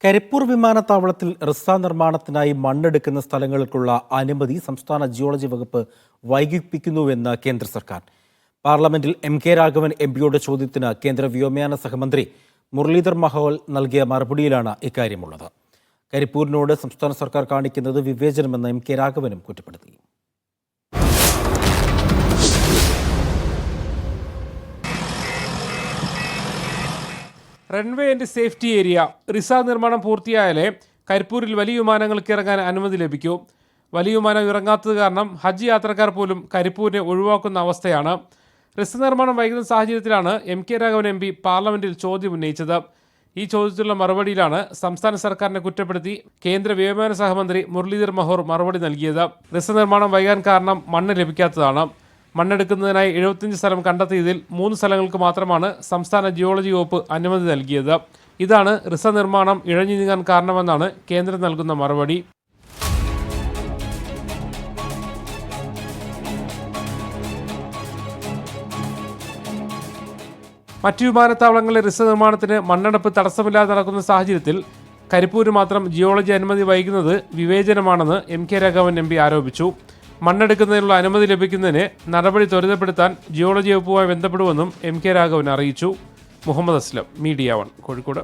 കരിപ്പൂർ വിമാനത്താവളത്തിൽ റിസ നിർമ്മാണത്തിനായി മണ്ണെടുക്കുന്ന സ്ഥലങ്ങൾക്കുള്ള അനുമതി സംസ്ഥാന ജിയോളജി വകുപ്പ് വൈകിപ്പിക്കുന്നുവെന്ന് കേന്ദ്ര സർക്കാർ. പാർലമെന്റിൽ കെ രാഘവൻ എംപിയുടെ ചോദ്യത്തിന് കേന്ദ്ര വ്യോമയാന സഹമന്ത്രി മുരളീധർ മഹോൾ നൽകിയ മറുപടിയിലാണ് ഇക്കാര്യമുള്ളത്. കരിപ്പൂരിനോട് സംസ്ഥാന സർക്കാർ കാണിക്കുന്നത് വിവേചനമെന്ന് കെ രാഘവനും കുറ്റപ്പെടുത്തി. റൺവേ ആൻഡ് സേഫ്റ്റി ഏരിയ റിസ നിർമ്മാണം പൂർത്തിയായാലേ കരിപ്പൂരിൽ വലിയ വിമാനങ്ങൾക്ക് ഇറങ്ങാൻ അനുമതി ലഭിക്കൂ. വലിയ വിമാനം ഇറങ്ങാത്തത് കാരണം ഹജ്ജ് യാത്രക്കാർ പോലും കരിപ്പൂരിനെ ഒഴിവാക്കുന്ന അവസ്ഥയാണ്. റിസ നിർമ്മാണം വൈകുന്ന സാഹചര്യത്തിലാണ് കെ രാഘവൻ എംപി പാർലമെന്റിൽ ചോദ്യം ഉന്നയിച്ചത്. ഈ ചോദ്യത്തിലുള്ള മറുപടിയിലാണ് സംസ്ഥാന സർക്കാരിനെ കുറ്റപ്പെടുത്തി കേന്ദ്ര വ്യോമയാന സഹമന്ത്രി മുരളീധർ മഹോർ മറുപടി നൽകിയത്. റിസ നിർമ്മാണം വൈകാൻ കാരണം മണ്ണ് ലഭിക്കാത്തതാണ്. മണ്ണെടുക്കുന്നതിനായി 75 സ്ഥലം കണ്ടെത്തിയതിൽ 3 സ്ഥലങ്ങൾക്ക് മാത്രമാണ് സംസ്ഥാന ജിയോളജി വകുപ്പ് അനുമതി നൽകിയത്. ഇതാണ് റിസ നിർമ്മാണം ഇഴഞ്ഞു നീങ്ങാൻ കാരണമെന്നാണ് കേന്ദ്രം നൽകുന്ന മറുപടി. മറ്റു വിമാനത്താവളങ്ങളിലെ റിസ നിർമ്മാണത്തിന് മണ്ണെടുപ്പ് തടസ്സമില്ലാതെ നടക്കുന്ന സാഹചര്യത്തിൽ കരിപ്പൂരിന് മാത്രം ജിയോളജി അനുമതി വൈകുന്നത് വിവേചനമാണെന്ന് കെ രാഘവൻ എംപി ആരോപിച്ചു. മണ്ണെടുക്കുന്നതിനുള്ള അനുമതി ലഭിക്കുന്നതിന് നടപടി ത്വരിതപ്പെടുത്താൻ ജിയോളജി വകുപ്പുമായി ബന്ധപ്പെടുമെന്നും കെ രാഘവൻ അറിയിച്ചു. മുഹമ്മദ് അസ്ലം, മീഡിയ 1, കോഴിക്കോട്.